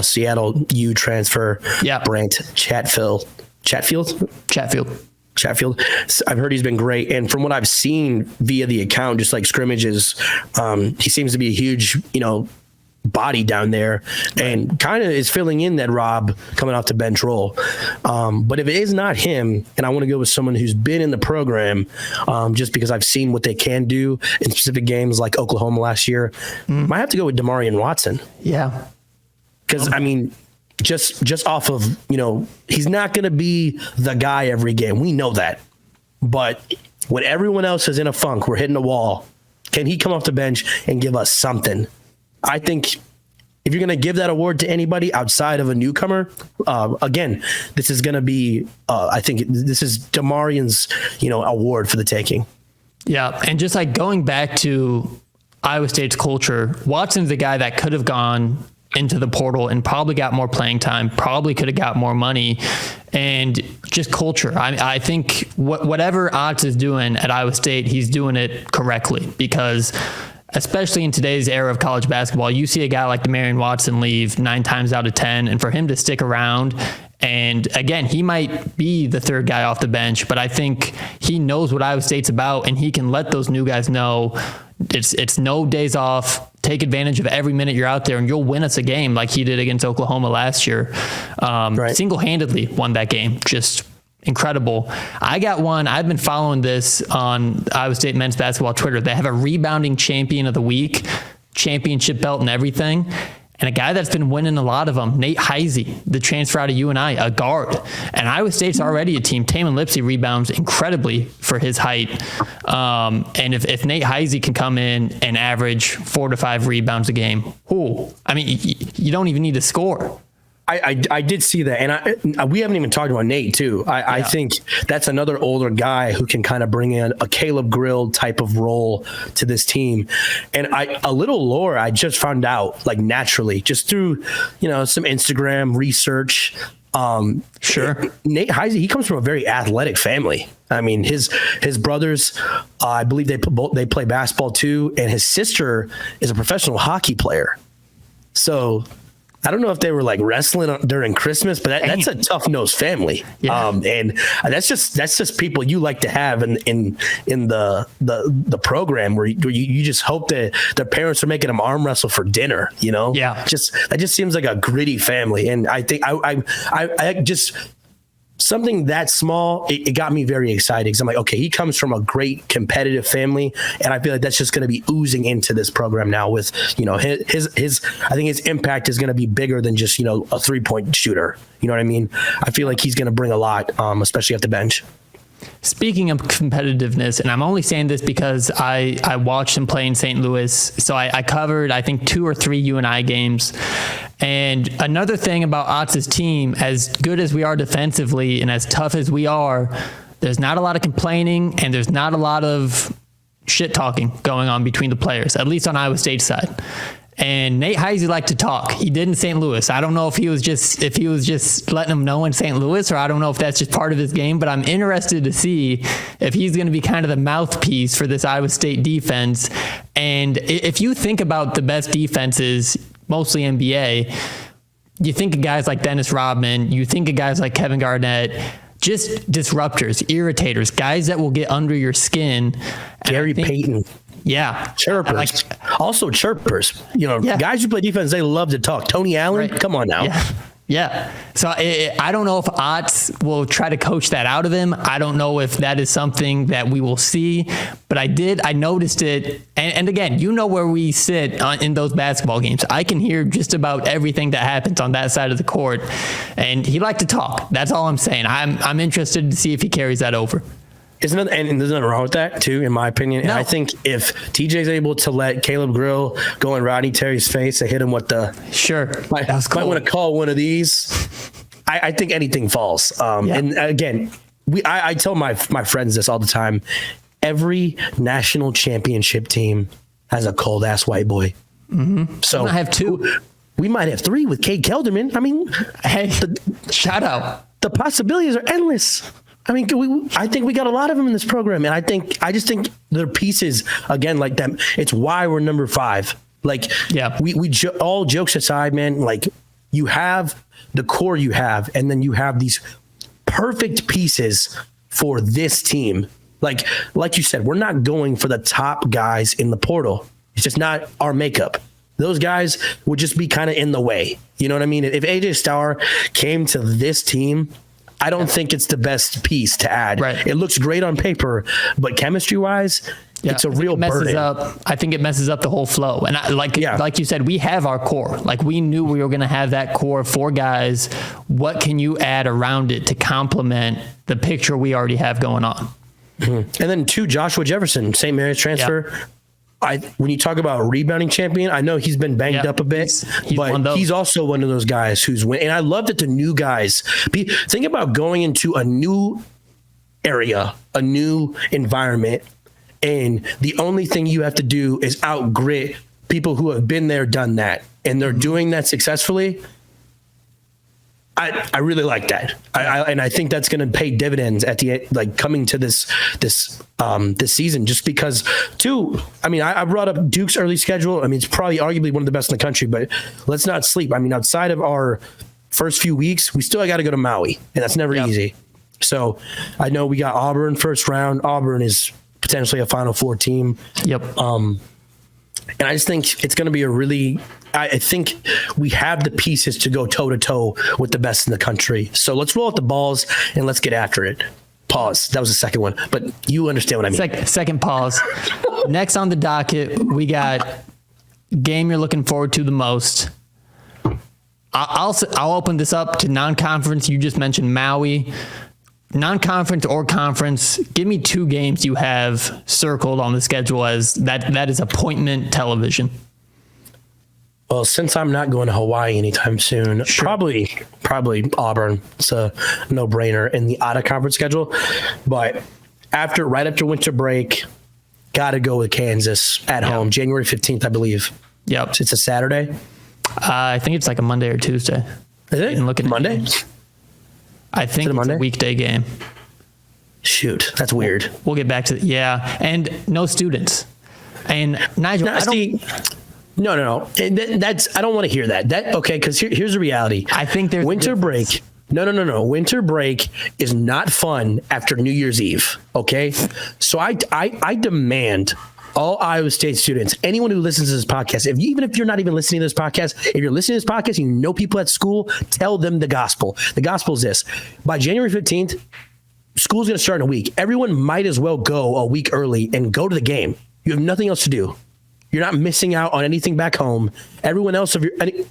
Seattle U transfer Brant Chatfield. I've heard he's been great, and from what I've seen via the account, just like scrimmages, he seems to be a huge, body down there, and kind of is filling in that Rob coming off the bench role. But if it is not him, and I want to go with someone who's been in the program, just because I've seen what they can do in specific games like Oklahoma last year, might have to go with Damarian Watson. Yeah, because I mean, just off of, he's not going to be the guy every game. We know that. But when everyone else is in a funk, we're hitting a wall, can he come off the bench and give us something? I think if you're going to give that award to anybody outside of a newcomer, again, this is going to be, I think this is Damarian's, award for the taking. Yeah. And just like going back to Iowa State's culture, Watson's the guy that could have gone into the portal and probably got more playing time, probably could have got more money, and just culture. I think whatever Otts is doing at Iowa State, he's doing it correctly, because especially in today's era of college basketball, you see a guy like Damarian Watson leave 9 times out of 10, and for him to stick around, and again, he might be the third guy off the bench, but I think he knows what Iowa State's about, and he can let those new guys know it's no days off. Take advantage of every minute you're out there, and you'll win us a game like he did against Oklahoma last year. Single-handedly won that game. Just incredible. I got one. I've been following this on Iowa State men's basketball Twitter. They have a rebounding champion of the week, championship belt and everything. And a guy that's been winning a lot of them, Nate Heisey, the transfer out of UNI, a guard. And Iowa State's already a team. Taman Lipsy rebounds incredibly for his height. And if Nate Heisey can come in and average 4 to 5 rebounds a game, you don't even need to score. I did see that, and we haven't even talked about Nate too. I think that's another older guy who can kind of bring in a Caleb Grill type of role to this team. And a little lore I just found out, like naturally, just through some Instagram research. Sure. Nate Heise, he comes from a very athletic family. I mean, his brothers, I believe they play basketball too, and his sister is a professional hockey player. So I don't know if they were like wrestling during Christmas, but that's a tough-nosed family. Yeah. And that's just people you like to have in the program where you just hope that their parents are making them arm wrestle for dinner, you know? Yeah. That just seems like a gritty family. And I think I just something that small, it got me very excited because I'm like, okay, he comes from a great competitive family, and I feel like that's just going to be oozing into this program now with, you know, his I think his impact is going to be bigger than just, you know, a 3-point shooter. You know what I mean? I feel like he's going to bring a lot, especially off the bench. Speaking of competitiveness, and I'm only saying this because I watched him play in St. Louis, so I covered, I think, 2 or 3 UNI games. And another thing about Otz's team, as good as we are defensively and as tough as we are, there's not a lot of complaining and there's not a lot of shit talking going on between the players, at least on Iowa State's side. And Nate Heise liked to talk. He did in St. Louis. I don't know if he was just letting them know in St. Louis, or I don't know if that's just part of his game, but I'm interested to see if he's going to be kind of the mouthpiece for this Iowa State defense. And if you think about the best defenses, mostly NBA, you think of guys like Dennis Rodman, you think of guys like Kevin Garnett, just disruptors, irritators, guys that will get under your skin. Gary Payton. Yeah. Chirpers. Also chirpers. You know, guys who play defense, they love to talk. Tony Allen, come on now. Yeah. So I don't know if Otz will try to coach that out of him. I don't know if that is something that we will see, but I noticed it. And again, you know where we sit in those basketball games. I can hear just about everything that happens on that side of the court, and he liked to talk. That's all I'm saying. I'm interested to see if he carries that over. And there's nothing wrong with that, too, in my opinion. No. And I think if TJ's able to let Caleb Grill go in Rodney Terry's face and hit him with the might want to call one of these. I think anything falls. And again, I tell my friends this all the time. Every national championship team has a cold ass white boy. Mm-hmm. So I have 2. We might have 3 with Cade Kelderman. I mean, hey, shout out. The possibilities are endless. I mean, I think we got a lot of them in this program, and I just think they're pieces again like them. It's why we're number 5. Like, all jokes aside, man. Like, you have the core you have, and then you have these perfect pieces for this team. Like you said, we're not going for the top guys in the portal. It's just not our makeup. Those guys would just be kind of in the way. You know what I mean? If AJ Starr came to this team, I don't think it's the best piece to add. Right. It looks great on paper, but chemistry-wise, it's a real burden. I think it messes up the whole flow. And like you said, we have our core. Like, we knew we were going to have that core of 4 guys. What can you add around it to complement the picture we already have going on? Mm-hmm. And then 2, Joshua Jefferson, St. Mary's transfer. Yeah. When you talk about a rebounding champion, I know he's been banged up a bit, but he's also one of those guys who's win. And I love that the new guys think about going into a new area, a new environment, and the only thing you have to do is outgrit people who have been there, done that, and they're doing that successfully. I really like that. And I think that's going to pay dividends at the end, like coming to this season, just because too, I mean, I brought up Duke's early schedule. I mean, it's probably arguably one of the best in the country, but let's not sleep. I mean, outside of our first few weeks, we still got to go to Maui, and that's never easy. So I know we got Auburn first round. Auburn is potentially a Final Four team. Yep. And I just think it's going to be I think we have the pieces to go toe-to-toe with the best in the country. So let's roll out the balls and let's get after it. Pause. That was the second one, but you understand what I mean. Second pause. Next on the docket, we got game you're looking forward to the most. I'll open this up to non-conference. You just mentioned Maui. Non-conference or conference, give me 2 games you have circled on the schedule as that is appointment television. Well, since I'm not going to Hawaii anytime soon, probably Auburn. It's a no-brainer in the out-of-conference schedule. But right after winter break, got to go with Kansas at home, January 15th, I believe. Yep. It's a Saturday. I think it's like a Monday or Tuesday. Is it? Monday? I think it's a weekday game. Shoot, that's weird. We'll get back to yeah, and no students. And Nigel, no. That's I don't want to hear that. Okay, because here's the reality. I think there's winter break. No. Winter break is not fun after New Year's Eve. Okay, so I demand all Iowa State students, anyone who listens to this podcast, even if you're not even listening to this podcast, if you're listening to this podcast, you know people at school, tell them the gospel. The gospel is this: by January 15th. School's going to start in a week. Everyone might as well go a week early and go to the game. You have nothing else to do. You're not missing out on anything back home. Everyone else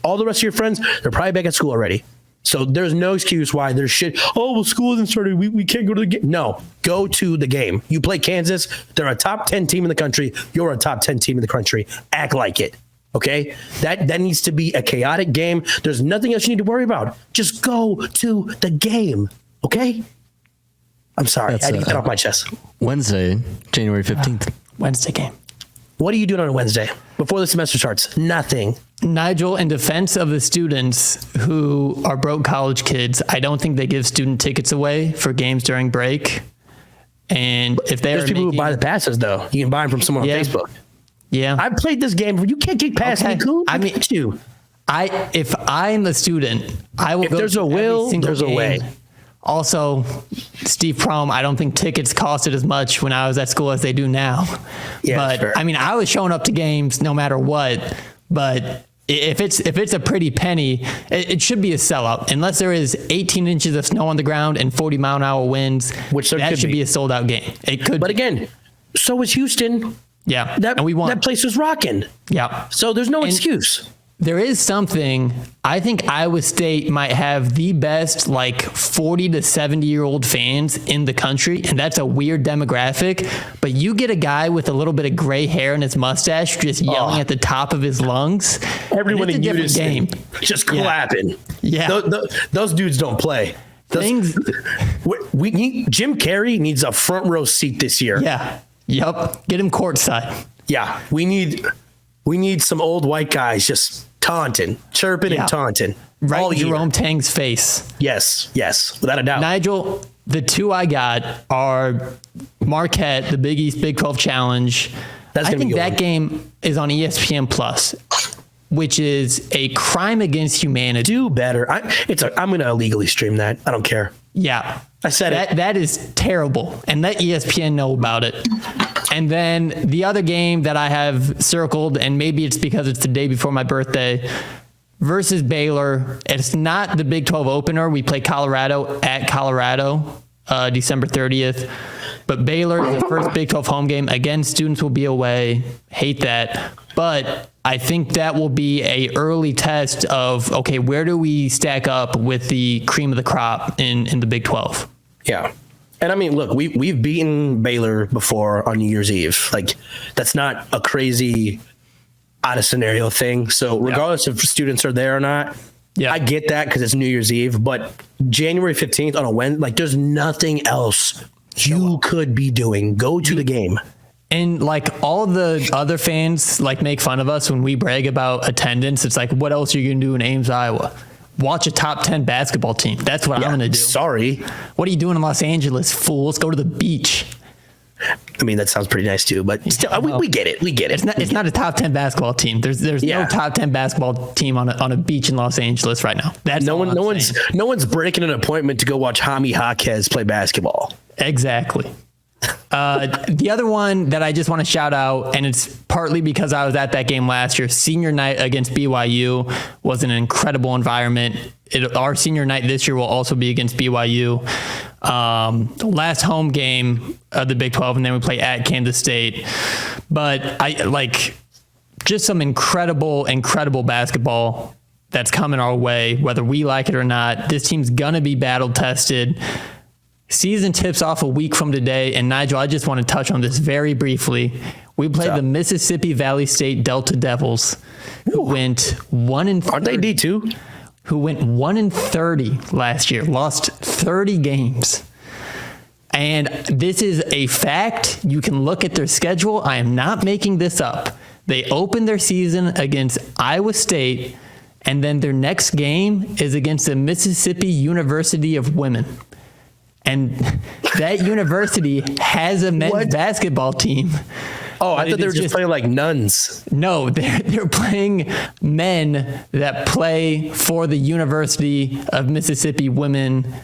all the rest of your friends, they're probably back at school already. So there's no excuse why there's shit. Oh, well, school hasn't started. We can't go to the game. No, go to the game. You play Kansas. They're a top 10 team in the country. You're a top 10 team in the country. Act like it. Okay? That needs to be a chaotic game. There's nothing else you need to worry about. Just go to the game. Okay? I'm sorry. I had to get that off my chest. Wednesday, January 15th. Wednesday game. What are you doing on a Wednesday before the semester starts? Nothing. Nigel, in defense of the students who are broke college kids, I don't think they give student tickets away for games during break. And if there's people who buy the passes, though. You can buy them from someone on Facebook. Yeah. I've played this game. You can't get past me, Coon. I mean, if I'm the student, I will. If there's a will, there's a way. Also, Steve Prohm, I don't think tickets costed as much when I was at school as they do now. Yeah, but sure. I mean, I was showing up to games no matter what. But if it's a pretty penny, it should be a sellout. Unless there is 18 inches of snow on the ground and 40-mile-an-hour winds, which that should be a sold-out game. It could. But again, so was Houston. Yeah, and we won. That place was rocking. Yeah. So there's no excuse. There is something. I think Iowa State might have the best 40 to 70-year-old fans in the country, and that's a weird demographic. But you get a guy with a little bit of gray hair and his mustache just yelling at the top of his lungs. Everyone in unison, just clapping. Yeah. Those dudes don't play. We need, Jim Carrey needs a front row seat this year. Yeah. Yep. Get him courtside. Yeah. We need some old white guys just taunting, chirping and taunting. Right in Jerome Tang's face. Yes, without a doubt. Nigel, the two I got are Marquette, the Big East Big 12 Challenge. I think that game is on ESPN Plus, which is a crime against humanity. Do better. I'm going to illegally stream that. I don't care. Yeah. I said it. That is terrible. And let ESPN know about it. And then the other game that I have circled, and maybe it's because it's the day before my birthday, versus Baylor. It's not the Big 12 opener. We play Colorado at Colorado, December 30th. But Baylor is the first Big 12 home game. Again, students will be away. Hate that. But I think that will be a early test of, okay, where do we stack up with the cream of the crop in the Big 12? Yeah. And I mean, look, we've beaten Baylor before on New Year's Eve. That's not a crazy out of scenario thing. So regardless if students are there or not, I get that because it's New Year's Eve. But January 15th on a Wednesday, there's nothing else you could be doing. Go to the game. And all the other fans make fun of us when we brag about attendance. It's what else are you going to do in Ames, Iowa? Watch a top 10 basketball team. That's what I'm going to do. Sorry. What are you doing in Los Angeles, fool? Let's go to the beach. I mean, that sounds pretty nice too, but still, we get it. We get it. It's not a top 10 basketball team. There's no top 10 basketball team on a beach in Los Angeles right now. That's no one's breaking an appointment to go watch Jaime Jaquez play basketball. Exactly. The other one that I just want to shout out, and it's partly because I was at that game last year, senior night against BYU was an incredible environment. Our senior night this year will also be against BYU. Last home game of the Big 12, and then we play at Kansas State. But just some incredible basketball that's coming our way, whether we like it or not. This team's going to be battle tested. Season tips off a week from today, and Nigel, I just want to touch on this very briefly. We played the Mississippi Valley State Delta Devils, who went 1-30. Aren't they D2? Who went 1-30 last year, lost 30 games. And this is a fact. You can look at their schedule. I am not making this up. They opened their season against Iowa State And then their next game is against the Mississippi University of Women. And that university has a men's basketball team. Oh, I thought they were just playing like nuns. No, they're playing men that play for the University of Mississippi Women.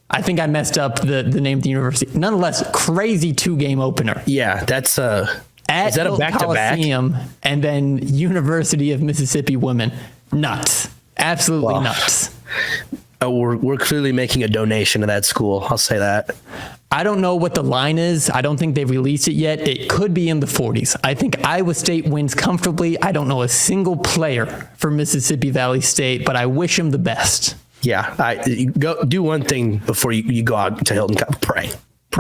I think I messed up the name of the university. Nonetheless, crazy 2-game opener. Yeah, that's at is that a back-to-back? Coliseum, and then University of Mississippi Women. Nuts. Absolutely nuts. Oh, we're clearly making a donation to that school. I'll say that. I don't know what the line is. I don't think they've released it yet. It could be in the 40s. I think Iowa State wins comfortably. I don't know a single player for Mississippi Valley State, but I wish them the best. Yeah, go do one thing before you go out to Hilton Cup. Pray.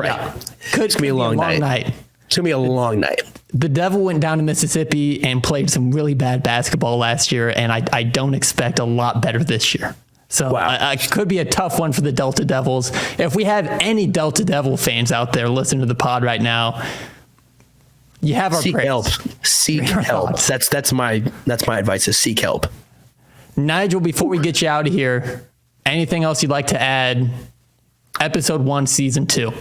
Yeah. It's gonna be a long night. It's gonna be a long night. The Devil went down to Mississippi and played some really bad basketball last year, and I don't expect a lot better this year. So it could be a tough one for the Delta Devils. If we have any Delta Devil fans out there listening to the pod right now, you have our seek praise. help. Seek help. That's my advice is seek help. Nigel, before we get you out of here, anything else you'd like to add? Episode 1, Season 2.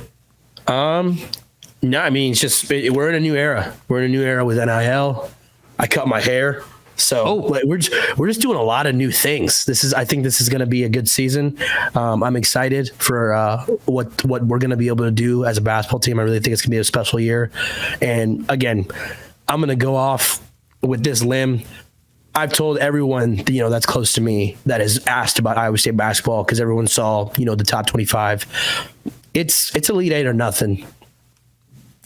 No, I mean, it's just we're in a new era. We're in a new era with NIL. I cut my hair. So we're just doing a lot of new things. I think this is going to be a good season. I'm excited for what we're going to be able to do as a basketball team. I really think it's going to be a special year. And again, I'm going to go off with this limb. I've told everyone, that's close to me that has asked about Iowa State basketball because everyone saw, the top 25. It's Elite 8 or nothing.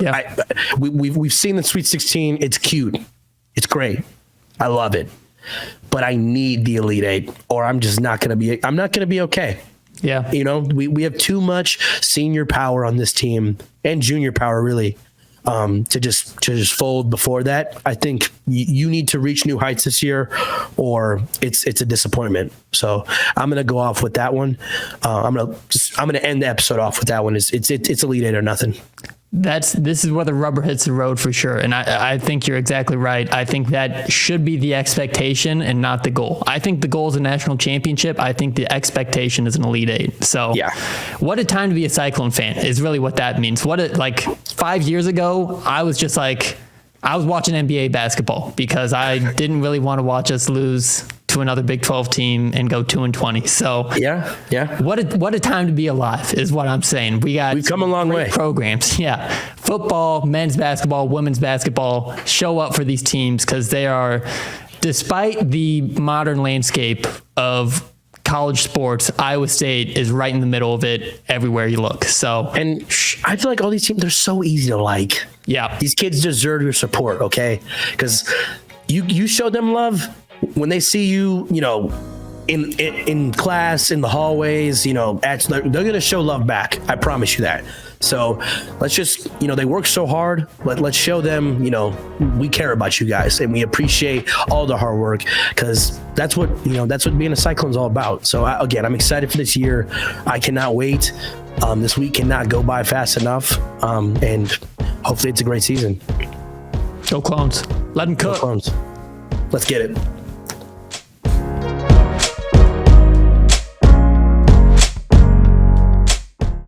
Yeah, we've seen the Sweet 16. It's cute. It's great. I love it, but I need the Elite 8 or I'm not going to be okay. Yeah. We have too much senior power on this team and junior power really to just fold before that. I think you need to reach new heights this year or it's a disappointment. So I'm going to go off with that one. I'm going to end the episode off with that one. It's Elite 8 or nothing. This is where the rubber hits the road for sure. And I think you're exactly right. I think that should be the expectation and not the goal. I think the goal is a national championship. I think the expectation is an Elite 8. So yeah, what a time to be a Cyclone fan is really what that means. 5 years ago, I was just I was watching NBA basketball because I didn't really want to watch us lose to another Big 12 team and go 2-20. So yeah. What a time to be alive is what I'm saying. We've come a long way. Programs, yeah. Football, men's basketball, women's basketball show up for these teams because they are, despite the modern landscape of college sports, Iowa State is right in the middle of it everywhere you look. So, and I feel like all these teams, they're so easy to like. Yeah, these kids deserve your support, okay? Because you show them love. When they see you, in class, in the hallways, they're going to show love back. I promise you that. So let's just, they work so hard. Let's show them, we care about you guys and we appreciate all the hard work because that's what being a Cyclone is all about. So again, I'm excited for this year. I cannot wait. This week cannot go by fast enough. And hopefully it's a great season. Go Clones. Let them cook. Go Clones. Let's get it.